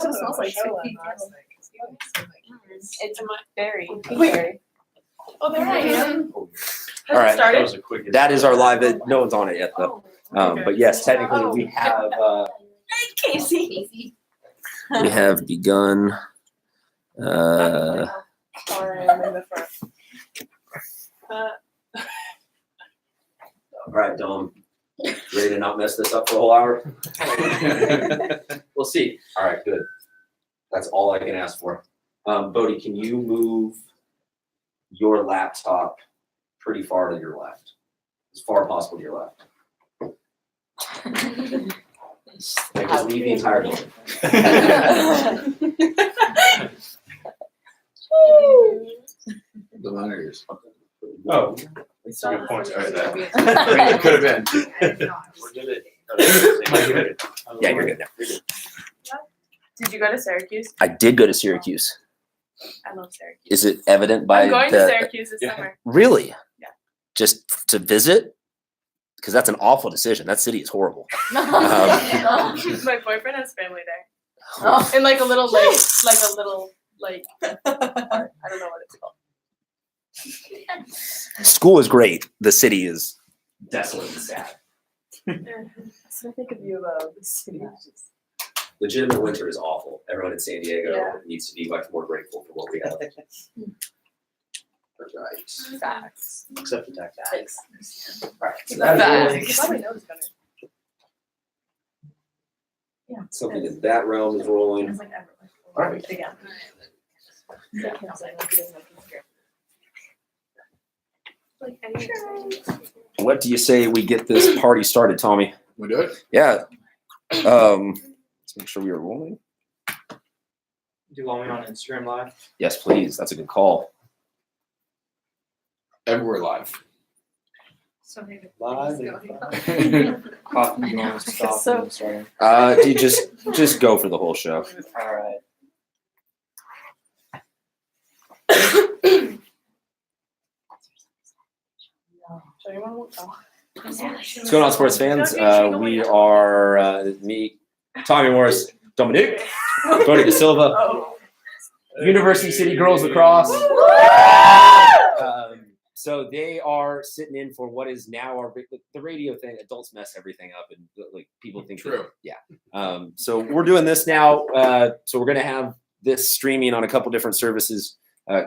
also smells like sweet It's a berry. Berry. Oh, there I am. All right. Started? That is our live. No one's on it yet, though. But yes, technically we have Casey. we have begun. Sorry, I'm in the front. All right, Dom. Ready to not mess this up for a whole hour? We'll see. All right, good. That's all I can ask for. Bodie, can you move your laptop pretty far to your left? As far as possible to your left. Like, just leave the entire building. The monitors. Oh. That's a good point. It could have been. Yeah, you're good now. Did you go to Syracuse? I did go to Syracuse. I love Syracuse. Is it evident by I'm going the... to Syracuse this summer. Really? Yeah. Just to visit? Because that's an awful decision. That city is horrible. My boyfriend has family there. In like a little lake, I don't know what it's called. School is great. The city is desolate and sad. So I think of you about the city. Legitimate winter is awful. Everyone in San Diego needs to be much more grateful for what we have. Right. Facts. Except for tech. Facts. All right. So that's You probably know it's better. Yeah. something in that realm is rolling. It's like ever. All right. Again. What do you say we get this party started, Tommy? We do it? Yeah. Let's make sure we are rolling. Do you want me on Instagram Live? Yes, please. That's a good call. Everywhere live. Live. You want to stop So- and starting? Do you just go for the whole show. All right. What's going on, sports fans? We are me, Tommy Morris, Dominic, Tony De Silva, University City Girls Lacrosse. So they are sitting in for what is now the radio thing. Adults mess everything up, and like people think. True. So we're doing this now. So we're gonna have this streaming on a couple different services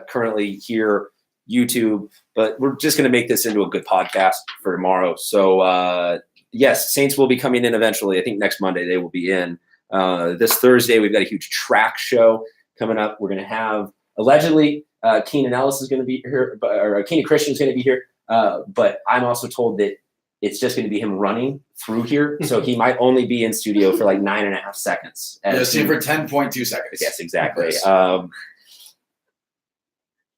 currently here, YouTube, but we're just gonna make this into a good podcast for tomorrow. So yes, Saints will be coming in eventually. I think next Monday they will be in. This Thursday we've got a huge track show coming up. We're gonna have allegedly. Keenan Ellis is going to be here, or Keenan Christian is going to be here. But I'm also told that it's just going to be him running through here. So he might only be in studio for like 9.5 seconds. Yeah, see for 10.2 seconds. Yes, exactly.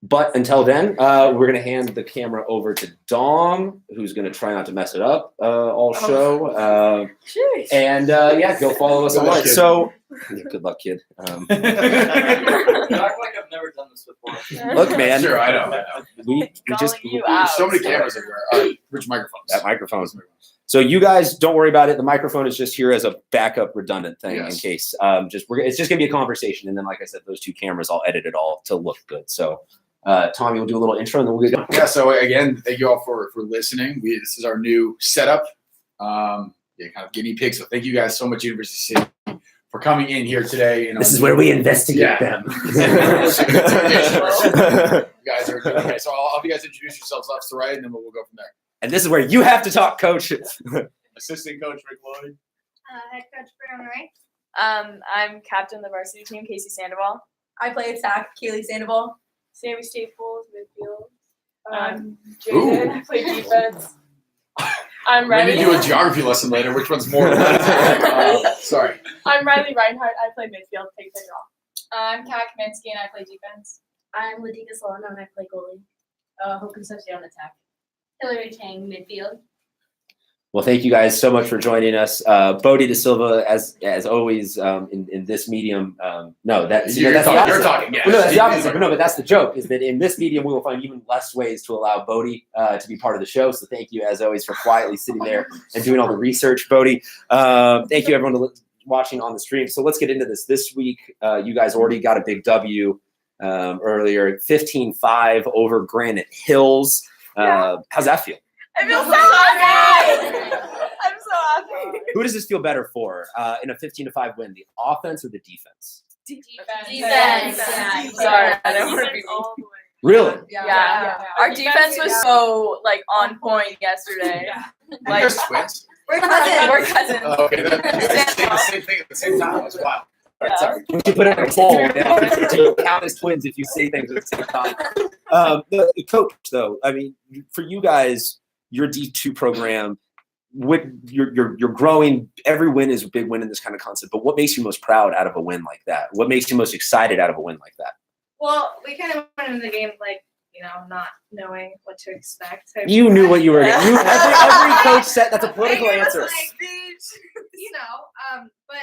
But until then, we're going to hand the camera over to Dom, who's going to try not to mess it up all show. And yeah, go follow us online. So good luck, kid. You act like I've never done this before. Look, man. Sure, I know. We just There's so many cameras everywhere. Which microphones? that microphone. So you guys don't worry about it. The microphone is just here as a backup redundant thing in case. It's just gonna be a conversation, and then like I said, those two cameras, I'll edit it all to look good. So Tommy will do a little intro, and then we'll get going. Yeah. So again, thank you all for listening. This is our new setup. Kind of guinea pig. So thank you guys so much, University City, for coming in here today. This is where we investigate them. You guys are doing okay. So I'll have you guys introduce yourselves left to right, and then we'll go from there. And this is where you have to talk, Coach. Assistant coach Rick Lloyd. Head coach Brianna Wright. I'm captain of the varsity team, Casey Sandoval. I play attack, Kaylee Sandoval. Sammy Staples, midfield. Ooh. Jason, I play defense. I'm We Riley. need to do a geography lesson later. Which one's more? Sorry. I'm Riley Reinhardt. I play midfield, take the draw. I'm Kat Kaminsky and I play defense. I'm Ladika Solano and I play goalie. Hope Concepcion attack. Hillary Chang, midfield. Well, thank you guys so much for joining us. Bodie De Silva, as always, in this medium. That's You're the opposite. talking. Yeah. Well, no, that's the opposite. But no, but that's the joke, is that in this medium, we will find even less ways to allow Bodie to be part of the show. So thank you, as always, for quietly sitting there and doing all the research, Bodie. Thank you, everyone, watching on the stream. So let's get into this. This week, you guys already got a big W earlier, 15-5 over Granite Hills. How's that feel? I feel so happy. I'm so happy. Who does this feel better for in a 15-5 win, the offense or the defense? Defense. Sorry, I don't want to be all the way. Really? Yeah. Our defense was so on point yesterday. You guys twins? We're cousins. Oh, okay, that's the same thing at the same time. That's wild. All right, sorry. We should put it in a poll. You count as twins if you say things at the same time. The coach, though, I mean, for you guys, your D2 program, you're growing. Every win is a big win in this kind of concept. But what makes you most proud out of a win like that? What makes you most excited out of a win like that? Well, we kind of went into the game not knowing what to expect. So You knew what you were getting. Every coach said that's a political answer. But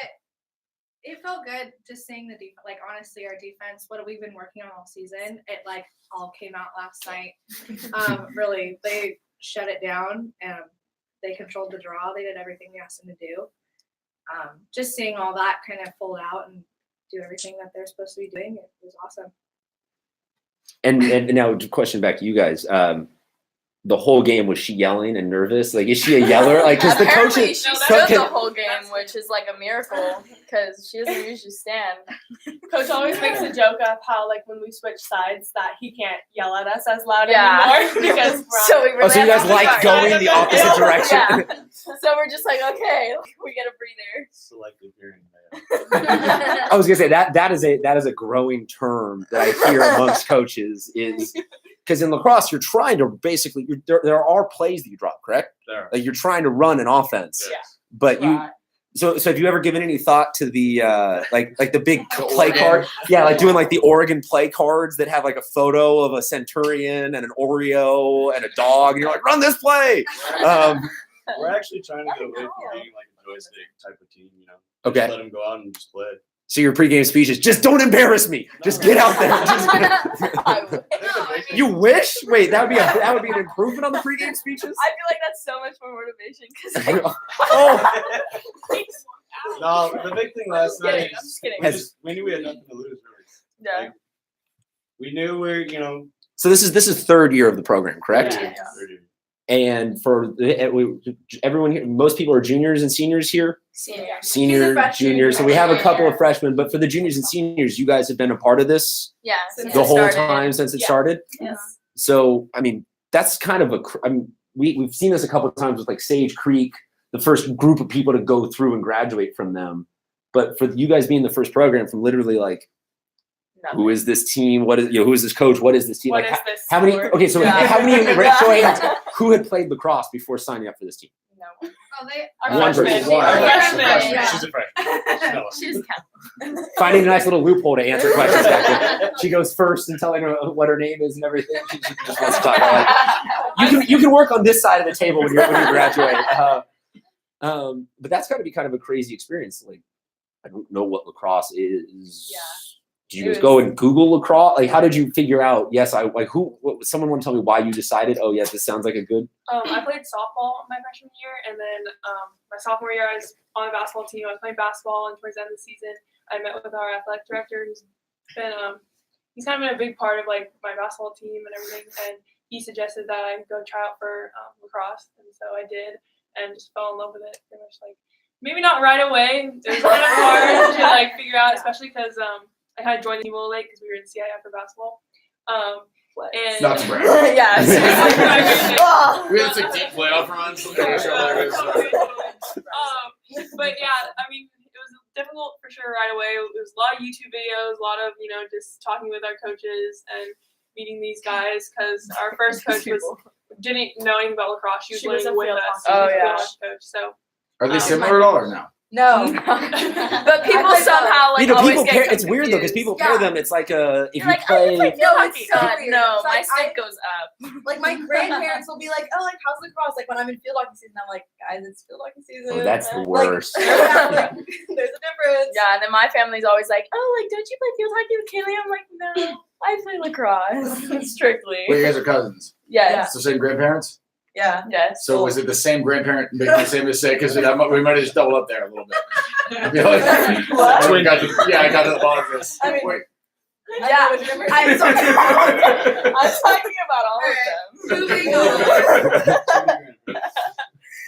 it felt good just seeing the defense. Like, honestly, our defense, what we've been working on all season, it all came out last night. Really, they shut it down and they controlled the draw. They did everything we asked them to do. Just seeing all that kind of fold out and do everything that they're supposed to be doing, it was awesome. And now, question back to you guys. The whole game, was she yelling and nervous? Like, is she a yeller? Like, because the Apparently coaches. she stood the whole game, which is a miracle because she doesn't usually stand. Coach always makes a joke of how when we switch sides that he can't yell at us as loud anymore because we're So we really So you guys like going the opposite direction? Yeah. So we're just okay, we get a breather. Selective hearing, man. I was gonna say that is a growing term that I hear amongst coaches is because in lacrosse you're trying to basically there are plays that you drop, correct? There. Like you're trying to run an offense, Yeah. but you. So have you ever given any thought to the like the big play card? Yeah, like doing the Oregon play cards that have a photo of a centurion and an Oreo and a dog, and you're like, run this play. We're actually trying to get away from being a joystick type of team, Okay. Just let them go out and just play. So your pregame speech is just don't embarrass me. Just get out there. You wish? Wait, that would be an improvement on the pregame speeches. I feel that's so much more motivation because No, the big thing last night I'm just kidding. we knew we had nothing to lose, really. Yeah. We knew we're, So this is third year of the program, correct? Yeah. And for everyone here, most people are juniors and seniors here. Senior. Senior, freshman, junior. So we have a couple yeah. of freshmen, but for the juniors and seniors, you guys have been a part of this Yeah. the whole time since it started. Yes. So I mean, that's kind of we've seen this a couple of times with Sage Creek, the first group of people to go through and graduate from them. But for you guys being the first program from literally who is this team? What is who is this coach? What is this team? What is this how many? sport? Okay, so Yeah. how many? Yeah. Show of hands, who had played lacrosse before signing up for this team? No. Oh, they Our One freshmen. person. Our Freshman. freshmen. Yeah. She's a freshman. She doesn't count. Finding a nice little loophole to answer questions. Back there. She goes first and telling her what her name is and everything. She just wants to talk about you can work on this side of the table when you graduate. But that's got to be kind of a crazy experience. I don't know what lacrosse is. Yeah. Did you guys go and Google lacrosse? How did you figure out? Yes, someone want to tell me why you decided? Oh, yes, this sounds like a good. I played softball my freshman year, and then my sophomore year I was on a basketball team. I was playing basketball, and towards the end of the season, I met with our athletic director, who's been he's kind of been a big part of my basketball team and everything. And he suggested that I go try out for lacrosse, and so I did, and just fell in love with it. Pretty much maybe not right away. It was kind of hard to figure out, especially because I had joined the team a little late because we were in CI after basketball. And Not to brag. Yeah. We had deep playoff runs. But yeah, I mean, it was difficult for sure right away. It was a lot of YouTube videos, a lot of just talking with our coaches and meeting these guys because our first coach didn't know anything about lacrosse. She was learning with us. Oh, She was a yeah. field coach. So Are they similar at all or no? No. But people somehow always get it's weird though because people pair them. It's if you play. No, it's so weird. No, It's my like, stick goes up. my grandparents will be like, oh, how's lacrosse? When I'm in field hockey season, I'm like, guys, it's field hockey season. Oh, that's the Like, worst. there's a difference. Yeah, and then my family's always like, oh, don't you play field hockey with Kaylee? I'm like, no, I play lacrosse strictly. Well, you guys are cousins. Yes. It's the same grandparents? Yeah. Yes. So was it the same grandparent making the same mistake? Because we might have just doubled up there a little bit. I feel like- What? I got to the bottom of this. I mean- Wait. Yeah, I'm talking about all of them. Moving on.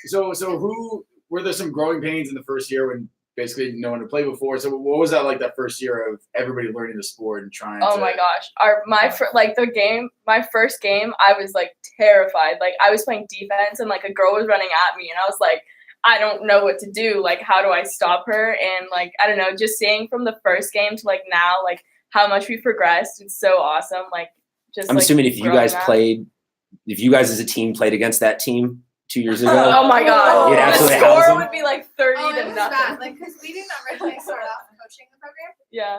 So who were there some growing pains in the first year when basically no one had played before? So what was that like that first year of everybody learning the sport and trying Oh to my gosh. My first game, I was like terrified. Like I was playing defense and like a girl was running at me and I was like, I don't know what to do. Like how do I stop her? And like I don't know, just seeing from the first game to like now, like how much we've progressed. It's so awesome. Like just I'm like, assuming if you growing guys up. if you guys as a team played against that team 2 years ago, Oh my god. You'd The absolutely house score them. would be like 30 Oh, to it was nothing. bad. Like, because we didn't originally start off coaching the program. Yeah.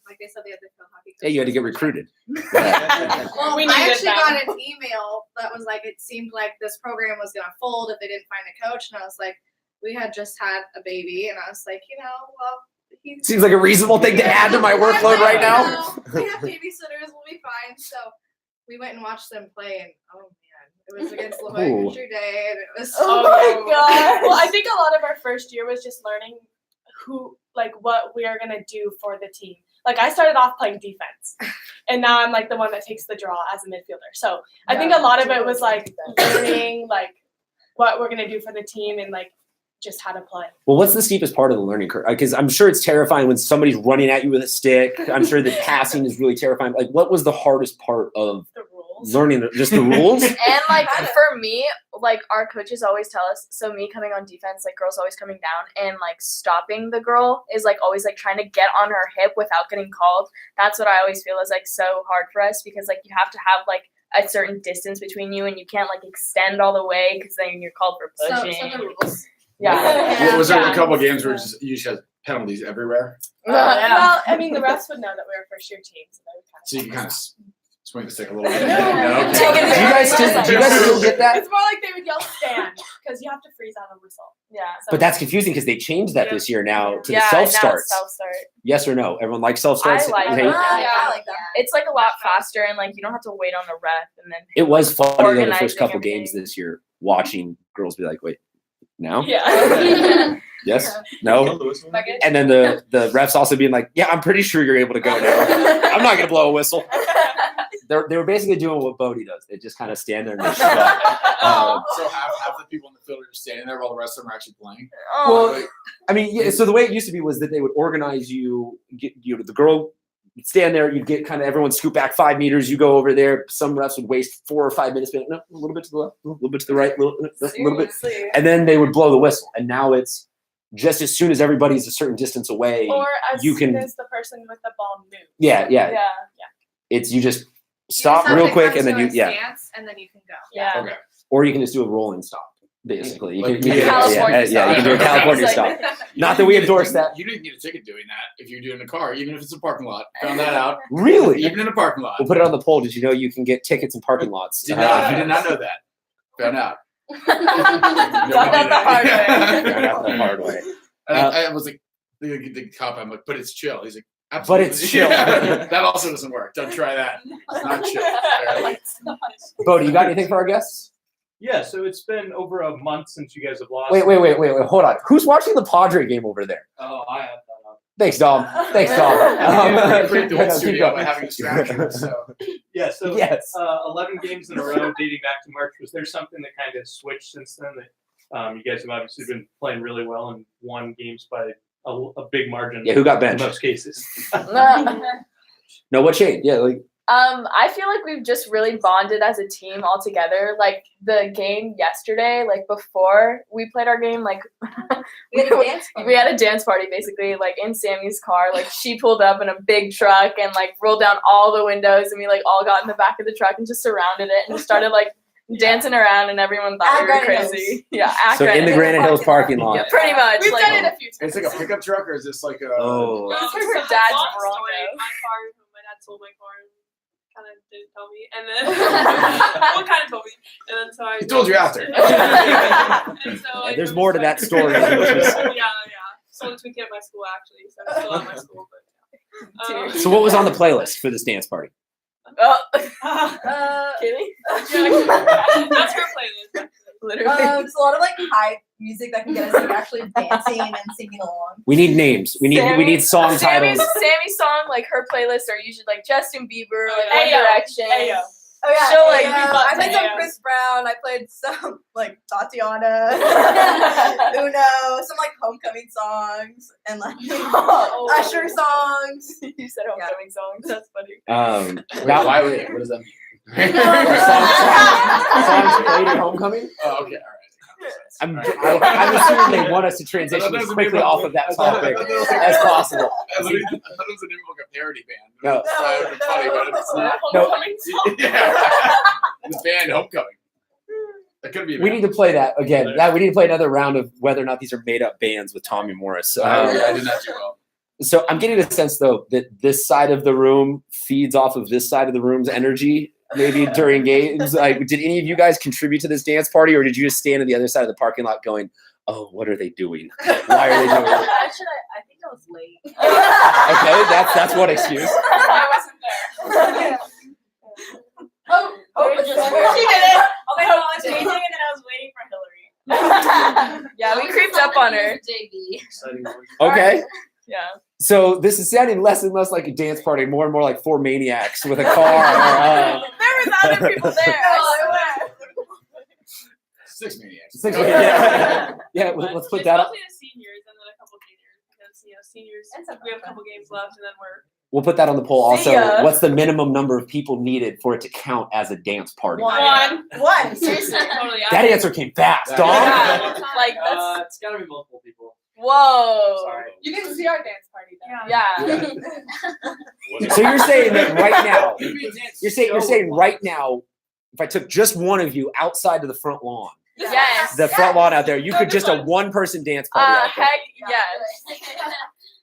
Like they said, they had the field hockey. yeah, you had to get recruited. Well, We I needed actually that. got an email that was like, it seemed like this program was gonna fold if they didn't find a coach, and I was like, we had just had a baby, and I was like, well, he's Seems like a reasonable thing to add to my workload right now. We have babysitters, we'll be fine. So we went and watched them play, and oh man, it was against La Jolla Ooh. Country Day, and it was Oh my god. Well, I think a lot of our first year was just learning what we are gonna do for the team. Like I started off playing defense, and now I'm like the one that takes the draw as a midfielder. So I think a lot of it was like learning like what we're gonna do for the team and like just how to play. Well, what's the steepest part of the learning curve? Because I'm sure it's terrifying when somebody's running at you with a stick. I'm sure that passing is really terrifying. Like, what was the hardest part of The rules. learning? Just the rules? And like for me, like our coaches always tell us, so me coming on defense, like girls always coming down and like stopping the girl is like always like trying to get on her hip without getting called. That's what I always feel is like so hard for us because like you have to have like a certain distance between you and you can't like extend all the way because then you're called for so pushing. the rules. Yeah. was there Yeah. a couple of games where you just had penalties everywhere? Well, I mean, the refs would know that we were a first year team, so they would kind of. So you can kind of swing the stick a little bit. No. No? Take it Do you guys still get that? It's more like they would yell stand because you have to freeze on a whistle. Yeah. So But that's confusing because they changed that this year now to the now self it's starts. self-start. Yes or no? Everyone likes self starts. I like Hey, it. I like that. It's like a lot faster and like you don't have to wait on the ref and then It was funny though, the Organizing first couple everything. games this year, watching girls be like, "Wait, now? yeah. Yes, no." And then the refs also being like, "Yeah, I'm pretty sure you're able to go now. I'm not gonna blow a whistle." They were basically doing what Bodie does. They just kind of stand there and just shrug. So half the people in the field are just standing there while the rest of them are actually playing. Oh. Well, I mean, yeah, so the way it used to be was that they would organize you, the girl would stand there, you'd get kind of everyone scoot back 5 meters, you go over there. Some refs would waste 4 or 5 minutes, but no, a little bit to the left, a little bit to the right, a little bit. Seriously. And then they would blow the whistle. And now it's just as soon as everybody's a certain distance away, Or as you soon can, as the person with the ball moves. yeah, Yeah. it's you just You stop just have real to quick come and then to you, a yeah. stance, and then you can go. Yeah. Okay. Or you can just do a rolling stop, basically. You Like can, California yeah, you can do a style. California style. Not that we endorse that. You didn't get a ticket doing that if you're doing a car, even if it's a parking lot. Found that out. Really? Even in a parking lot. We'll put it on the poll. Did you know you can get tickets in parking lots? Did not, you did not know that. Found out. Got that the hard way. Found out the hard way. And I was like, the cop, I'm like, but it's chill. He's like, But absolutely. it's chill. That also doesn't work. Don't try that. It's not chill. Bodie, you got anything for our guests? Yeah, so it's been over a month since you guys have lost. Wait. Hold on. Who's watching the Padre game over there? Oh, I have that up. Thanks, Dom. Thanks, Dom. You break the whole Keep studio going. by having distractions. So Yeah, so Yes. 11 games in a row dating back to March. Was there something that kind of switched since then? That you guys have obviously been playing really well and won games by a big margin. Yeah, who got in benched? most cases. No, what changed? Yeah, like I feel like we've just really bonded as a team all together. Like the game yesterday, like before we played our game, like We had a dance party. we had a dance party basically, like in Sammy's car. Like she pulled up in a big truck and like rolled down all the windows, and we like all got in the back of the truck and just surrounded it and just started like dancing around, and everyone thought At we were Granite crazy. Yeah, at so in the Granite Granite Hills parking lot. Yeah, pretty much. We've like, done it a few it's times. like a pickup truck, or is this like a? Oh. It was Well, her it's a dad's long Bronco. story. My car, my dad sold my car and kind of didn't tell me. And then, well, kind of told me. And then so I. He told you after. And so I There's was more to like- that story. Yeah. Sold it to a kid at my school actually, so I'm still at my school. But, So what was on the playlist for this dance party? Oh, Uh, kidding? yeah, that's her playlist. Actually. Literally. Just a lot of like high music that can get us like actually dancing and singing along. We need names. We need song titles. Sammy's song, like her playlists are usually like Justin Bieber, like One Ayo. Direction. Ayo. Oh yeah, She'll, like, I played some Ayo. Chris Brown. I played some like Tatiana, Uno, some like homecoming songs, and like Usher songs. You said homecoming songs. That's funny. Why would it? What does that mean? Songs played at homecoming. Oh, okay, all right. I'm assuming they want us to transition as quickly off of that topic as possible. I thought it was the name of like a parody band. No. That would be funny, but it's not. No. Homecoming song. Yeah. The band Homecoming. That could be. We need to play that again. We need to play another round of whether or not these are made up bands with Tommy Morris. I did not do well. So I'm getting the sense though that this side of the room feeds off of this side of the room's energy. Maybe during games, like, did any of you guys contribute to this dance party, or did you just stand on the other side of the parking lot going, "Oh, what are they doing? Why are they doing it?" Actually, I think I was late. Okay, that's one excuse. I wasn't there. Oh, just- she did it. Okay, hold on, changing, and then I was waiting for Hillary. Yeah, we creeped up on her. JV. Okay, Yeah. so this is sounding less and less like a dance party, more and more like four maniacs with a car. There was other people there. Six maniacs. Yeah, let's put that up. Mostly the seniors and then a couple juniors because seniors. We have a couple games left and then We'll put that on the poll also. See ya. What's the minimum number of people needed for it to count as a dance party? One. Seriously. Totally. That answer came fast, Yeah. dog. Yeah. Like that's It's gotta be multiple people. whoa. Sorry. You didn't see our dance party then. Yeah. So you're saying that right now, It'd be a dance you're show. saying right now, if I took just one of you outside to the front lawn, Yes. the front lawn out there, you could just a one-person dance party out there. Heck yes.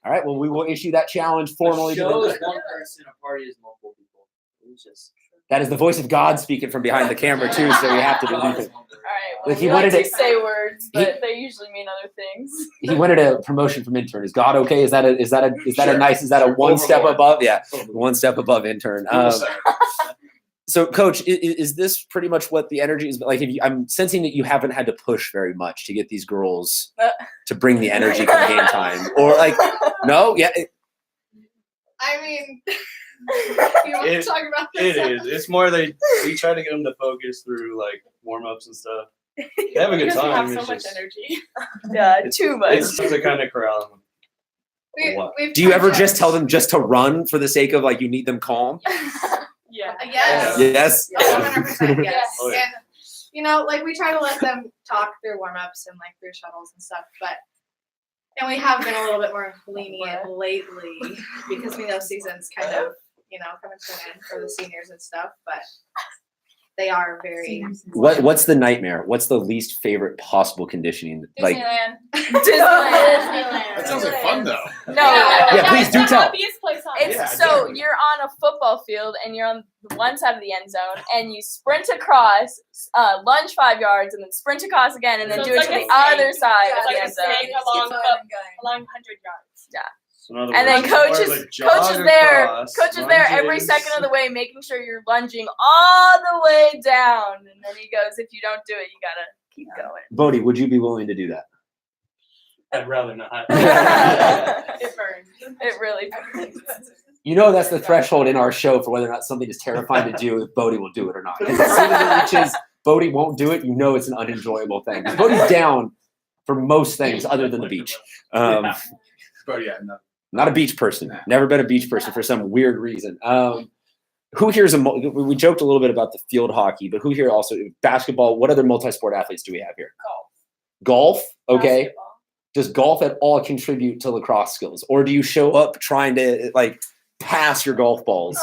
All right, well, we will issue that challenge formally. A show is one person, a party is multiple people. It's just That is the voice of God speaking from behind the camera too, so we have to believe it. All right. Well, Like, he we like wanted to it- say words, but they usually mean other things. He wanted a promotion from intern. Is God okay? Is that a Sure. nice? Is that a one step Overlord. above? Yeah, one step above intern. So, Coach, is this pretty much what the energy is like? I'm sensing that you haven't had to push very much to get these girls to bring the energy come game time, or like, no, yeah. I mean, you want to talk about this? it is. It's more we try to get them to focus through like warm ups and stuff. They have a good Because we time. have so It's much just- energy. Yeah, too much. It's to kind of corral them. We've Do you tried ever to- just tell them just to run for the sake of like you need them calm? Yeah. Yes. Yes. 100% yes. Oh, yeah. And like we try to let them talk through warm ups and like through shuttles and stuff, and we have been a little bit more lenient lately because we know season's kind of coming to an end for the seniors and stuff, but they are very What's the nightmare? What's the least favorite possible conditioning? Like, Disneyland. That sounds like fun though. No. Yeah, please do tell. Happiest place on It's Yeah, so exactly. you're on a football field and you're on the one side of the end zone and you sprint across, lunge 5 yards and then sprint across again and then So do it's it like to a the snake. other side It's of like the a end zone. snake along 100 yards. So in other And then words, coach it's more is of a jog there. across, Coach is there every lunges. second of the way, making sure you're lunging all the way down. And then he goes, "If you don't do it, you gotta keep going." Bodie, would you be willing to do that? I'd rather not. It burned. It really. You know that's the threshold in our show for whether or not something is terrifying to do if Bodie will do it or not. As soon as it reaches Bodie won't do it, you know it's an unenjoyable thing. Bodie's down for most things other than the beach. But yeah, no. Not a beach person. Never been a beach person for some weird reason. Who here's we joked a little bit about the field hockey, but who here also basketball? What other multi-sport athletes do we have here? Golf. Okay. Basketball. Does golf at all contribute to lacrosse skills, or do you show up trying to like pass your golf balls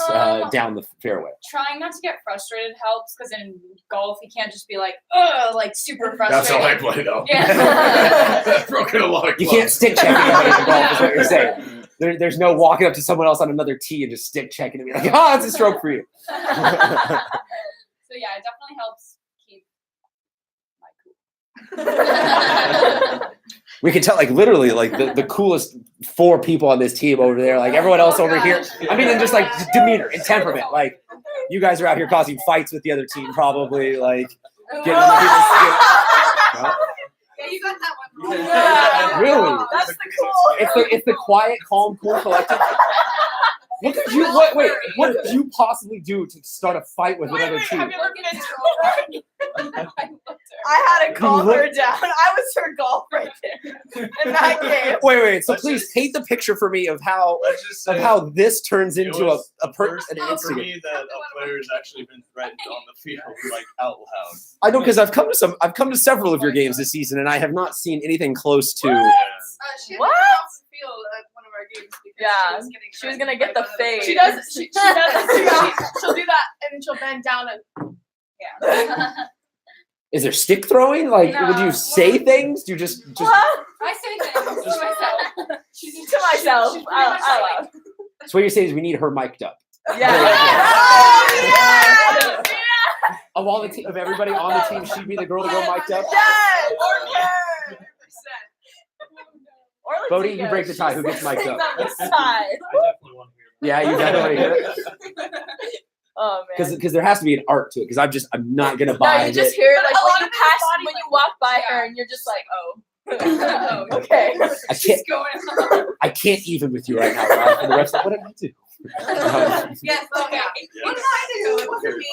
down the fairway? Trying not to get frustrated helps because in golf you can't just be like, ugh, like super frustrated. That's how I play though. Yeah. I've broken a lot of You clubs. can't stick check anybody in golf, is what you're saying. There's no walking up to someone else on another tee and just stick checking and be like, oh, that's a stroke for you. So yeah, it definitely helps keep my cool. We can tell, like, literally, like, the coolest 4 people on this team over there, like, everyone else over here. I mean, in just, like, demeanor and temperament. Like, you guys are out here causing fights with the other team, probably, like, getting other people's skin. No? You got that one. Yeah. Really? That's the cool. It's the quiet, calm, cool collective. What could you what could you possibly do to start a fight with another team? Have you ever been I had to calm look- her down. I was her golf right there in that game. Wait. So Let's please just- paint the picture for me of how Let's just say this turns it into was an the first time for incident. me that a player has actually been threatened on the field, like out loud. I know because I've come to several of your games this season, and I have not seen anything close to. She What? off the field at one of our games because Yeah, she was getting she was threatened gonna get by the one of the fade. She players. does. She does. She'll do that, and then she'll bend down and. Yeah. Is there stick throwing? Like, would you say things? Do you just? What? I say things to myself. To myself. She's pretty Out much loud. So what you're saying is we need her mic'd up. Yeah. Oh, yes! Of all the of everybody on the team, she'd be the girl to go mic'd up. Yes! Or Bodie, Latika. you break the tie. Who gets mic'd up? On the side. I definitely want to hear that. Yeah, you definitely hear it. Oh man. Because there has to be an art to it. Because I'm not gonna No, buy you just it. hear it like But a when lot you of it is pass, body when you walk by her, and you're just like, oh, okay. I can't. Going on. I can't even with you right now. Ralph, and the rest. What did I do? Yes, oh yeah. What did I do? It wasn't me.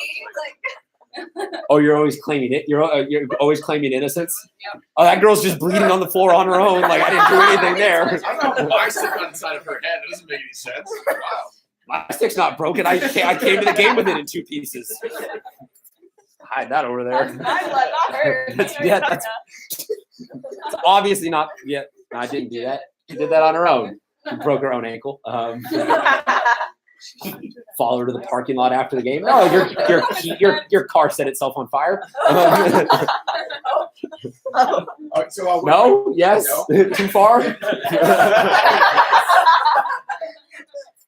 Like, Oh, you're always claiming it. You're always claiming innocence. Yep. Oh, that girl's just bleeding on the floor on her own. Like I didn't do anything there. I don't know why stick on the side of her head. It doesn't make any sense. Wow. My stick's not broken. I came to the game with it in 2 pieces. Hide that over That's there. my blood, not her. That's obviously not. Yeah, no, I didn't do that. She did that on her own. She broke her own ankle. Follow her to the parking lot after the game. No, your car set itself on fire. So No. Yes. No. Too far.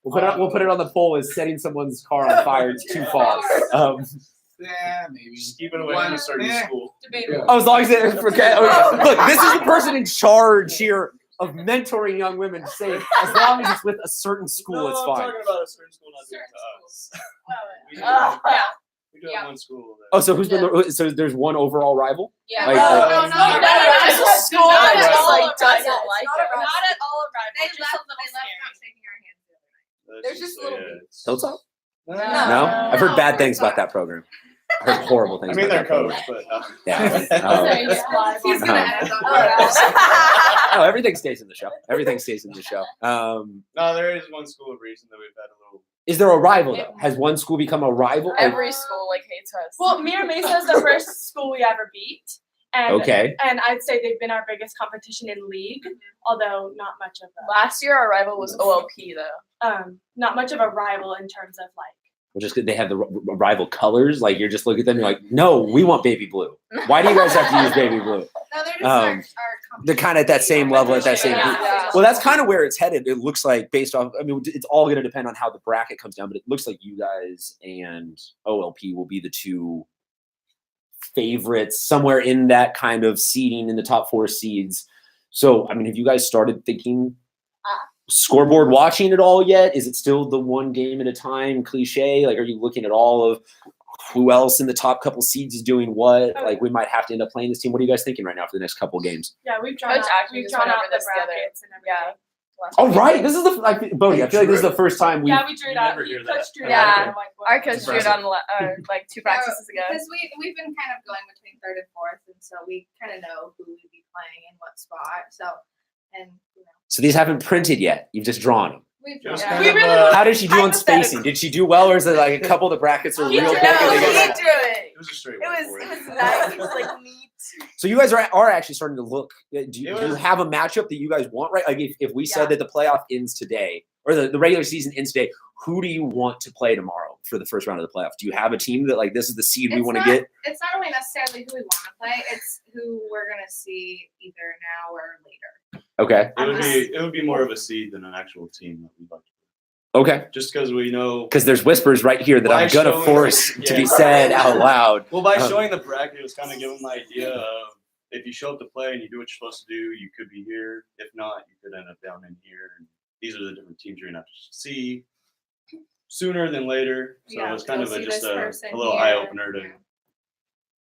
We'll put it on the poll as setting someone's car on fire. It's too far. Yeah, maybe. Just keep it away from a certain school. Debatable. Oh, as long as it. Okay. Look, this is the person in charge here of mentoring young women. To say as long as it's with a certain school, it's I'm fine. talking about a certain school, not doing Certain to us. Yeah. We do have Yeah. one school. That, Oh, so who's been the, so there's one overall rival? Yeah. Like, no, Just a school Not that at just all like around doesn't it. like Not her. around Not at all around. they Just left. a little They left not scary. shaking our hands the other night. let's There's just just a little say bit. it's- Hilltop? No. No, I've heard bad things about that program. I heard horrible I things. mean, about they're that coach, program. but Yeah. He's gonna Uh-huh. end on No, everything stays in the show. Everything stays in the show. no, there is one school of reason that we've had a little. Is there a rival though? Has one school become a rival? Every school like hates us. Well, Mira Mesa is the first school we ever beat, and Okay. and I'd say they've been our biggest competition in league, although not much of Last year our rival was OLP though. not much of a rival in terms of like. Well, just 'cause they have the rival colors, like you're just looking at them, you're like, no, we want baby blue. Why do you guys have to use baby blue? No, they're just Um, they're kind of at that same level, at that same. Yeah. Well, that's kind of where it's headed. It looks like based off. I mean, it's all going to depend on how the bracket comes down, but it looks like you guys and OLP will be the two favorites somewhere in that kind of seeding in the top 4 seeds. So, I mean, have you guys started thinking scoreboard watching it all yet? Is it still the one game at a time cliche? Like, are you looking at all of who else in the top couple seeds is doing what? Like, we might have to end up playing this team. What are you guys thinking right now for the next couple of games? Yeah, we've drawn Coach out, actually we've just drawn went out over the this together. brackets and Yeah. everything. Oh, right. This is the Bodie. I feel like this is the first time we. Yeah, we drew it You out. never hear Coach that. drew it Yeah. out. Like, Our coach drew it Impressive. on like 2 practices ago. Because we've been kind of going between third and fourth, and so we kind of know who we'd be playing in what spot. So, and you know, So these haven't printed yet. You've just drawn them. we've Just drawn. kind We of, really How did she do on Hypothetical. spacing? Did she do well, or is it like a couple of the brackets are He real drew big? it. and they No, get he like- drew it. It was a straight It one was for it you. was nice. It was like neat. So you guys are actually starting to look. Do you It was- have a matchup that you guys want, right? Like if we Yeah. said that the playoff ends today, or the regular season ends today, who do you want to play tomorrow for the first round of the playoff? Do you have a team that like this is the seed we It's want to not- get? It's not really necessarily who we want to play; it's who we're gonna see either now or later. Okay. It would be more of a seed than an actual team that we'd like to. Okay. Just because we know. Because there's whispers right here that By I'm gonna showing- force to be Yeah. said out loud. Well, by Um, showing the bracket, it was kind of giving them the idea of if you show up to play and you do what you're supposed to do, you could be here. If not, you could end up down in here. And these are the different teams you're gonna have to see sooner than later. So Yeah, it's kind you'll of see just this a person little here. eye opener to Yeah.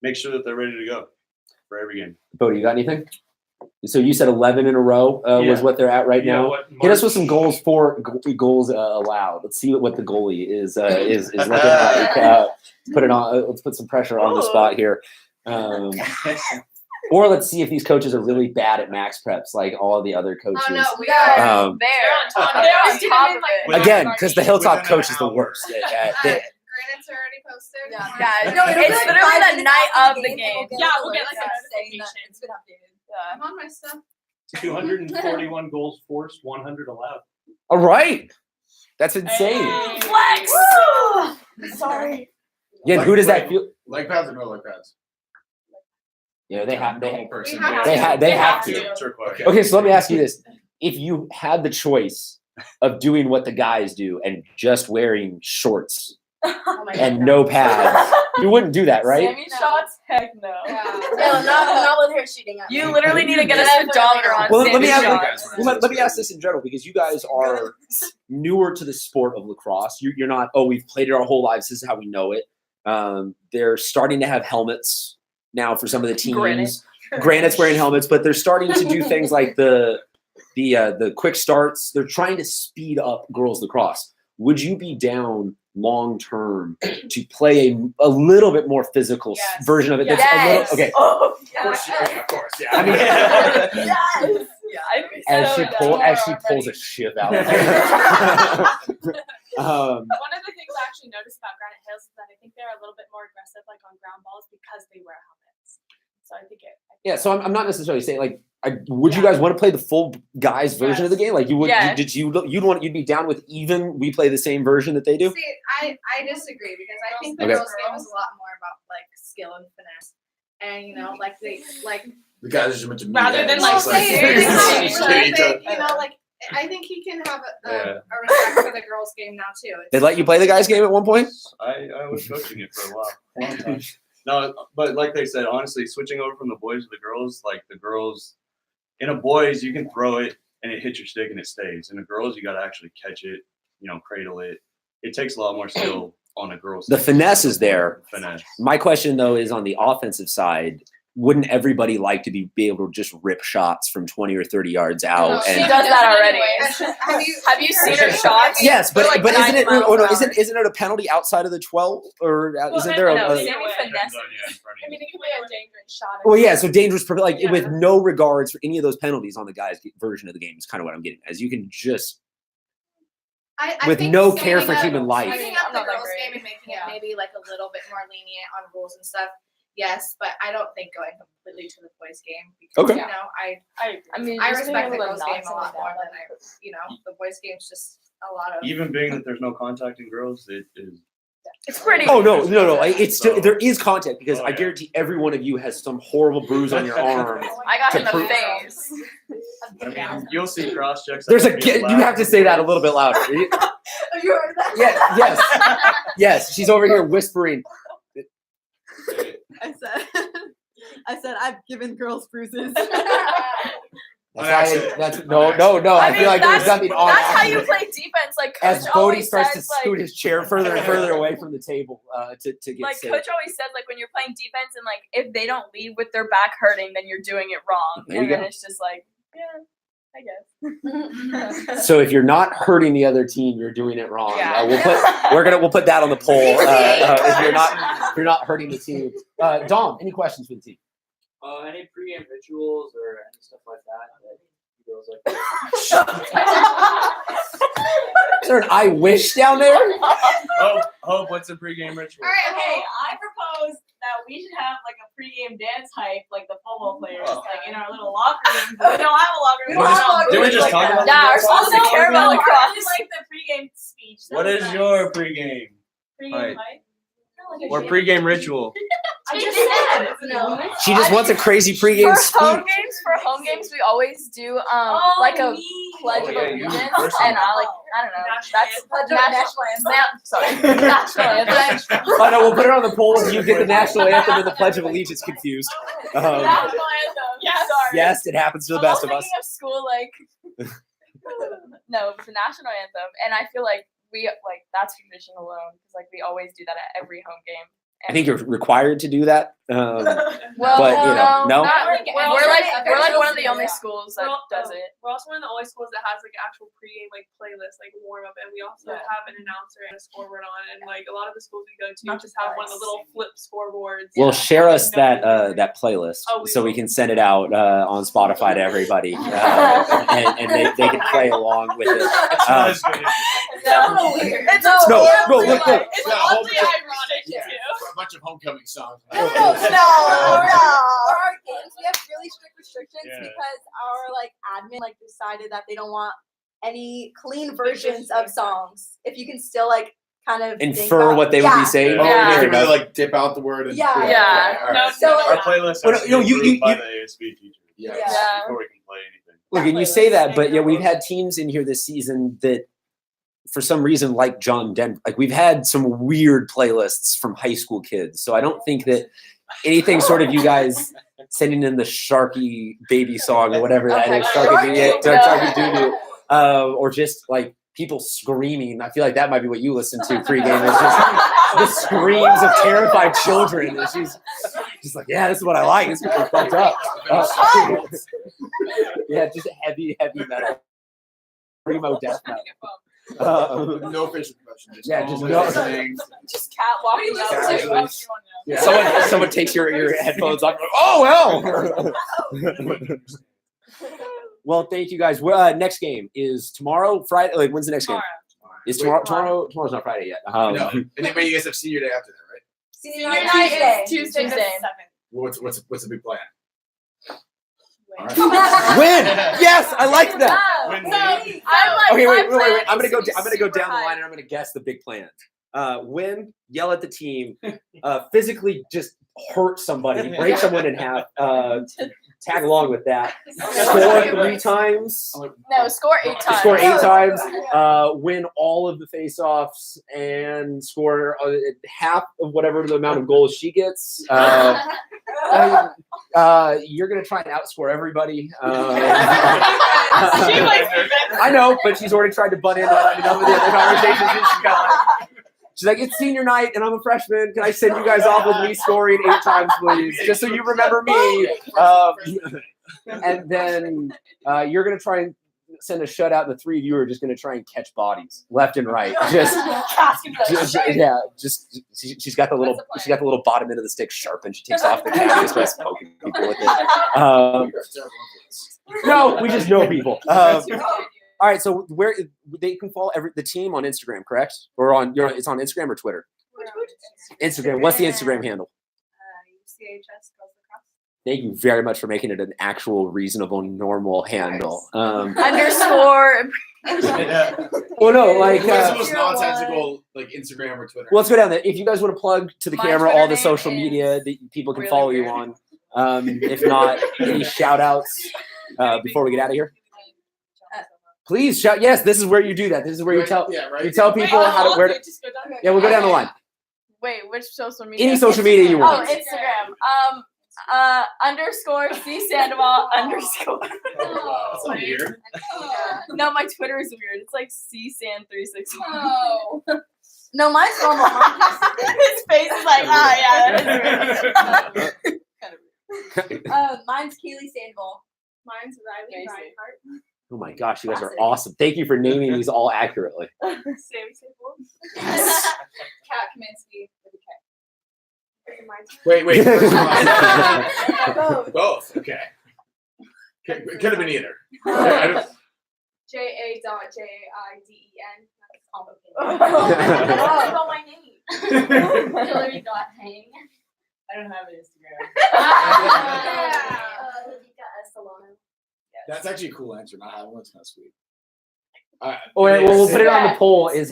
make sure that they're ready to go. for every game. Bodie, you got anything? So you said 11 in a row was Yeah. what they're at right Yeah, now. what Hit us with some March- goals allowed. Let's see what the goalie is looking like. Put it on. Let's put some pressure on the spot here. Or let's see if these coaches are really bad at max preps, like all the other coaches. Oh no, we are. Um, They're on top of They're it. on top of it. Again, because the Hilltop Within an coach is the hour. worst. Granite's already posted. Yeah, No, it'll be it's like literally 5 the minutes night after of the it'll game. get Yeah, an we'll get, alert like, a saying that notification. it's been updated. Yeah. I'm on my stuff. 241 goals forced, 100 allowed. All right, that's insane. Flex. Sorry. Yeah, who does that feel? Leg pads or no leg pads? Yeah, they have. Normal person. We have They to. have. They have to. It's required. Okay. Okay, so let me ask you this: if you had the choice of doing what the guys do and just wearing shorts Oh my and God. no pads, you wouldn't do that, right? Sammy shots? Heck no. Yeah. No, not with her shooting at me. You literally need to get a speedometer on Well, let me Sammy ask- shots. Well, let me ask this in general because you guys are newer to the sport of lacrosse. You're not. Oh, we've played it our whole lives. This is how we know it. They're starting to have helmets now for some of the teams. Granite. Granite's wearing helmets, but they're starting to do things like the quick starts. They're trying to speed up girls lacrosse. Would you be down long term to play a little bit more physical Yes. version of it? That's Yes. a little, okay. Oh, Of course, yeah. I mean, yes. I'd be as so she down. pulls a shiv out. One of the things I actually noticed about Granite Hills is that I think they're a little bit more aggressive, like on ground balls, because they wear helmets. So I think it. Yeah, so I'm not necessarily saying like, would you guys want to play the full guys version of the game? Like you would? Yes. You'd be down with even we play the same version that they do? See, I disagree because I think the Okay. girls' game is a lot more about like skill and finesse, and you know, like they like. The guys are just a bunch of Rather meatheads. than, Well, like, It's like, say it, just but kidding each I other. think, you know, like I think he can have Yeah. a respect for the girls' game now too. They let you play the guys game at one point? I was coaching it for a while. Long time. No, but like they said, honestly, switching over from the boys to the girls, like the girls, in a boys, you can throw it and it hits your stick and it stays. In the girls, you got to actually catch it, cradle it. It takes a lot more skill on a girl's The side. finesse is there. Finesse. My question though is on the offensive side. Wouldn't everybody like to be able to just rip shots from 20 or 30 yards out? She And does that already. Have Have you seen her shots? yes, but They're like but isn't 90 it? miles Oh no, an hour. isn't it a penalty outside of the 12 or isn't there no, a? Sammy Depends finesse. on you in front of I you. mean, it could be a dangerous shot. Well, yeah. So dangerous, like Yeah. with no regards for any of those penalties on the guys' version of the game is kind of what I'm getting. As you can just I with think no care speeding for up- human life. Speeding I'm up the not that girls' great. game and making Yeah. it maybe like a little bit more lenient on rules and stuff. Yes, but I don't think going completely to the boys' game because Okay. you know I mean, I just being respect the able to girls' knock game a someone lot more down, than the boys' game's just a lot of. Even being that there's no contact in girls, it is. It's pretty. Oh no! It's still there is contact because Oh, I yeah. guarantee every one of you has some horrible bruise on your arm. I got To him in the prove- face. I mean, you'll see cross checks. There's you have to say that a little bit louder. You heard that? Yeah. Yes. Yes. She's over here whispering. I said I've given girls bruises. That's no. I feel like there's something on. That's how you accident. play defense. Like Coach As Bodie always starts to says, scoot his chair further and further away from the table to get like safe. Coach always says, like when you're playing defense and like if they don't leave with their back hurting, then you're doing it wrong. There you And then go. it's just like, yeah, I guess. So if you're not hurting the other team, you're doing it wrong. Yeah. We'll put that on the poll. If you're not hurting the team. Dom, any questions for the team? Any pregame rituals or any stuff like that you girls like? Is there an I wish down there? Hope, what's a pregame ritual? All right, Okay, I propose that we should have like a pregame dance hype, like the football players, Oh. like in our little locker room. But we don't have a locker room. We don't have a locker Did we room just like talk that. about Yeah, that? we're supposed to care about I lacrosse. really like the pregame speech. That What was is nice. your pregame? pregame hype? hype? Or pregame ritual? I just said no. She just wants a crazy pregame speech. For home games, we always do like a pledge of Oh, yeah, you allegiance, personally. and I don't know. That's National national anthem. Oh no, we'll put it on the poll if you get the national anthem and the Pledge of Allegiance confused. National anthem. Yeah, sorry. Yes, it happens to the best of us. Thinking of school, like no, it was the national anthem, and I feel like we like that's tradition alone because like we always do that at every home game, I think you're required to do that. Well, But, you know, no? not, I think we're like one of the only Yeah. schools that does it. We're also one of the only schools that has like actual pregame like playlist, like warm up, and we also have an announcer and a scoreboard on. And like a lot of the schools we go to just have one of the little flip scoreboards. Well, share us No. that playlist Oh, we so we will. can send it out on Spotify to everybody, and they can play along with it. It's not as good as It's a little weird. It's a No, little no, look, look. It's Yeah, a whole oddly bunch of- ironic Yeah, too. a bunch of homecoming songs. No. For our games, we have really strict restrictions Yeah. because our like admin like decided that they don't want any clean versions of songs. If you can still like kind of think Infer about- what they would Yeah. be saying. Oh, Yeah. you Fair can really enough. like dip out the word. And, Yeah. Yeah. all right. No, So, no, Our like, playlist Well, has to no, be you- approved by you- the ASB teacher Yeah. Yeah. before we can play anything. Look, and you say that, but yeah, we've had teams in here this season that, for some reason, like John Denver, like we've had some weird playlists from high school kids. So I don't think that anything sort of you guys sending in the Sharky baby song or whatever that is, Sharky Doo-Doo, or just like people screaming. I feel like that might be what you listen to pregame. Is just the screams of terrified children. And she's just like, yeah, this is what I like. This is fucked up. Yeah, just heavy metal. Primo death metal. No facial expression. Just Yeah, just normal no- listening. Just cat walking Casually. Someone takes your headphones off. Oh well. Well, thank you guys. Next game is tomorrow, Friday. Like, when's the next game? Is tomorrow? Tomorrow's not Friday yet. No. And then you guys have senior day after that, right? Senior Night night is Tuesday the Tuesday. 7th. What's the big plan? All right. Win! Yes, I like that. Win, So, win. I'm like, Okay, my wait. plan I'm gonna is go. to be I'm gonna go super down the high. line and I'm gonna guess the big plan. Win, yell at the team, physically just hurt somebody, break someone in half. Tag along with that. Score 3 times. No, score 8 times. Score 8 times. Win all of the face-offs and score half of whatever the amount of goals she gets. You're gonna try and outscore everybody. I know, but she's already tried to butt in on enough of the other conversations. She's like, it's senior night and I'm a freshman. Can I send you guys off with me scoring 8 times, please? Just so you remember me. And then you're going to try and send a shutout, and the 3 of you are just going to try and catch bodies left and right. She's got the little bottom end of the stick sharpened. She takes off the cap and starts poking people with it. No, we just know people. All right, so where they can follow the team on Instagram, correct? Or it's on Instagram or Twitter? Instagram. What's the Instagram handle? UCHS Girls Lacrosse. Thank you very much for making it an actual, reasonable, normal handle. Underscore. Well, no, like. What's the most nonsensical like Instagram or Twitter? Well, let's go down there. If you guys want to plug to the My camera Twitter all the name social is media that people can really follow you weird. on, if not, any shout outs before we get out of here? Please shout. Yes, this is where you do that. This is where you tell you tell people where to. Yeah, we'll go down the line. Wait, which social media? Any social media you Oh, want. Instagram. Underscore C Sandoval underscore. That's not weird. No, my Twitter is weird. It's like C San 361. Oh. No, mine's normal. His face is like, that is weird. Mine's Keely Sandoval. Mine's Riley Basic. Reinhardt. Oh my gosh, you guys are Classic. awesome. Thank you for naming these all accurately. Sammy Staples. Kat Kaminsky with a K. Wait. Both. Both. Okay. Could have been either. JA.JAIDEN. That's complicated. Oh, my name. Hillary got hang. I don't have an Instagram. That's actually a cool answer. Not having one's kind of sweet. Oh, wait, well, we'll put it on the poll. Is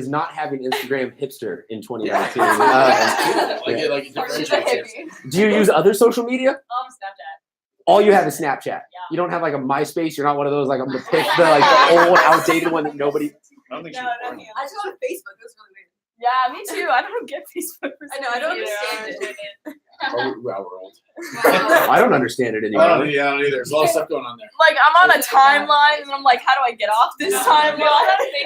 not having Instagram hipster in 2019? Like She's a hippie. Do you use other social media? Snapchat. All you have is Snapchat. You don't have like a MySpace. You're not one of those like I'm gonna pick the old outdated one that nobody. I don't think she No, was no, born no. yet. I just go to Facebook. It was really weird. Yeah, me too. I don't get Facebook. For I know. I don't Yeah, understand it. we're old. I don't understand it I anymore. don't either. There's a lot of stuff going on there. Like, I'm on a timeline, and I'm like, how do I get off this timeline?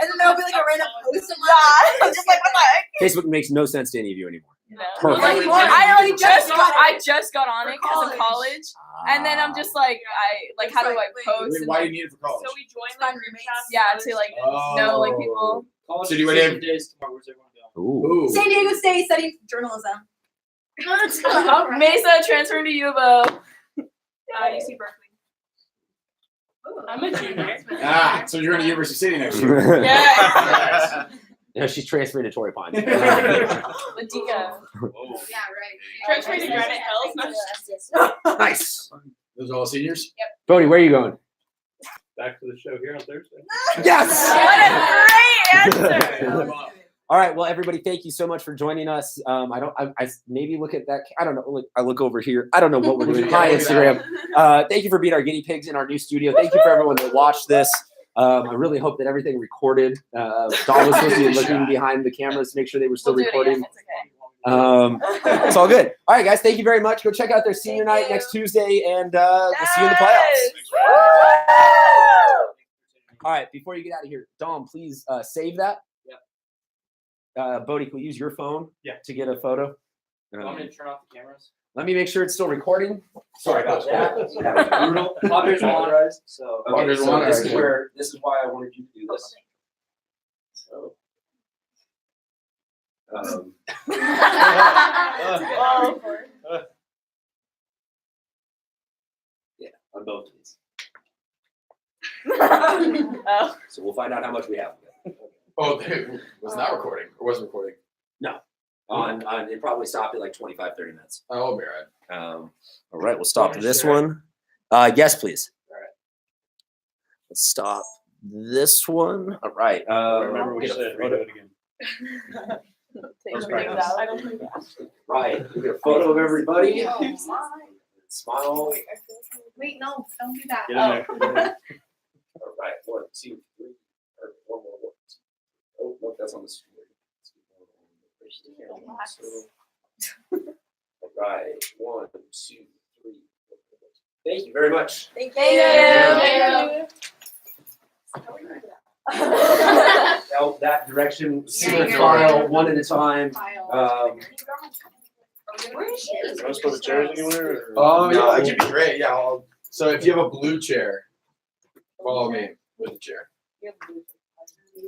And then there'll be like a random post. Yeah, I'm just like, what the heck? Facebook makes no sense to any of you anymore. No. Perfect. Like, I just got on it because of college, and then I'm just like, how do I post? Why do you need it for college? So we joined the group chats. Yeah, to like know like people. College So do you want to have- days tomorrow? Where's everyone going? Ooh. Ooh. San Diego State studying journalism. Mesa transferring to U of O. UC Berkeley. I'm a junior. So you're going to University City next year. Yeah. No, she's transferring to Torrey Pines. Ladika. Yeah, right. Transferring to Granite Hills. Nice. Those are all seniors? Bodie, where are you going? Back to the show here on Thursday. Yes. What a great answer. All right. Well, everybody, thank you so much for joining us. I maybe look at that. I don't know. I look over here. I don't know what we're doing. Hi, Instagram. Thank you for being our guinea pigs in our new studio. Thank you for everyone that watched this. I really hope that everything recorded. Dawn was supposed to be looking behind the cameras to make sure they were still We'll do it recording. again. It's okay. It's all good. All right, guys. Thank you very much. Go check out their senior night next Tuesday, and we'll see you in the playoffs. All right. Before you get out of here, Dom, please save that. Bodie, can we use your phone to get a photo? I'm gonna turn off the cameras. Let me make sure it's still recording. Sorry about that. That was brutal. Loggers on. So Okay, so this is why I wanted you to do this. So, yeah, on both of these. Oh. So we'll find out how much we have. Oh, it was not recording. Or was recording? No. On it probably stopped at like 25, 30 minutes. Oh, I'll be right. All right, we'll stop this one. Yes, please. All right. Let's stop this one. All right. Remember we get a said photo. redo it again. Take Let's things practice. out. I don't think that's. Right. We get a photo of everybody. Smile. Wait, no, don't do that. Get in there. All right. 1, 2, 3. Or one more. 1, 2. Oh, no, that's on the screen. All right. 1, 2, 3. Thank you very much. Thank you. Now that direction, single file, one at a time. Can I just put the chairs anywhere? Oh, yeah, that could be great. Yeah. So if you have a blue chair, follow me with the chair. You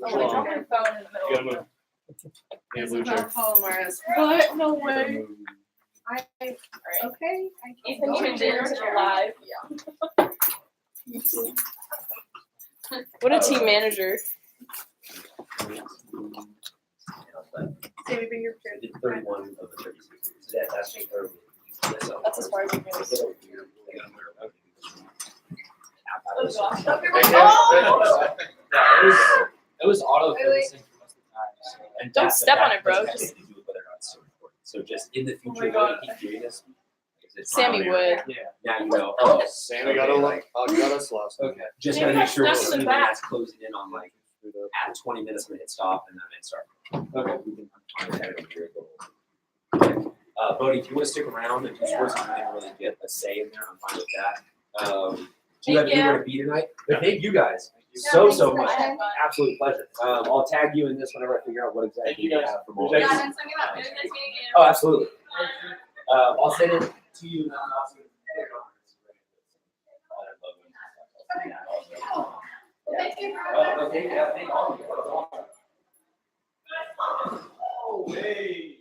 gotta move. Yeah, blue chair. What? No way. Okay. Ethan tuned in to the live. What a team manager. Sammy, bring your chair. 31 of the 36. So that's just her. That's as far as you can go. It was auto focusing for most of the time. So. And Don't that- step that on it, bro. doesn't have Just- anything to do with whether or not it's still recording. So just in the Oh future, my when God. you keep doing this, it's Sammy trial and would. error. Yeah. Now you know. Oh, Sammy got us lost. Okay. just Maybe gotta make that's sure not it's in the even back. that's closing in on like at 20 minutes. I'm gonna hit stop and then hit start. Okay. We can find that over here. Okay. Bodie, if you want to stick around and do sports, you didn't really get a say in there. I'm fine with that. Do you have Thank anywhere to be tonight? But thank you guys so much. I had fun. Absolute pleasure. I'll tag you in this whenever I figure out what exactly Thank you guys. have for more. Yeah, and send me that. It was nice meeting you. Oh, absolutely. I'll send it to you. And I'll also put it on. Thank you. Okay, yeah, thank all of you. That was awesome. Oh, hey.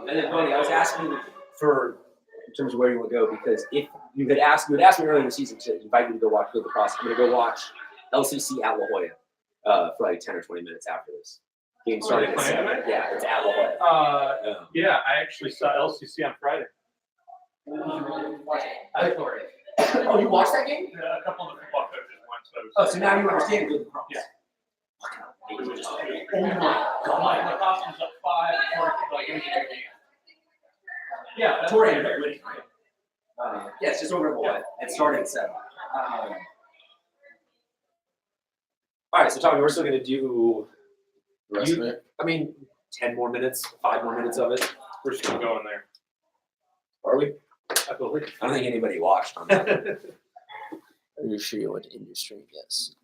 And then, Bodie, I was asking for in terms of where you want to go because if you had asked me earlier in the season to invite me to go watch lacrosse, I'm going to go watch LCC at La Jolla for like 10 or 20 minutes after this. Game started at 7. Yeah, it's at La Jolla. Yeah, I actually saw LCC on Friday. Oh, you watched that game? Yeah, a couple of the football coaches went, so. Oh, so now you understand good lacrosse. Yeah. Oh my Like, God. lacrosse was up 5, or like it was a good game. Yeah, that's Tori right. ended up winning, right? Yeah, it's just over at La It started at 7. All right, so Tommy, we're still going to do, The rest of it. I mean, 10 more minutes, 5 more minutes of it. We're just gonna go in there. Are we? I believe. I don't think anybody watched on that. Are you sure you went industry? Yes.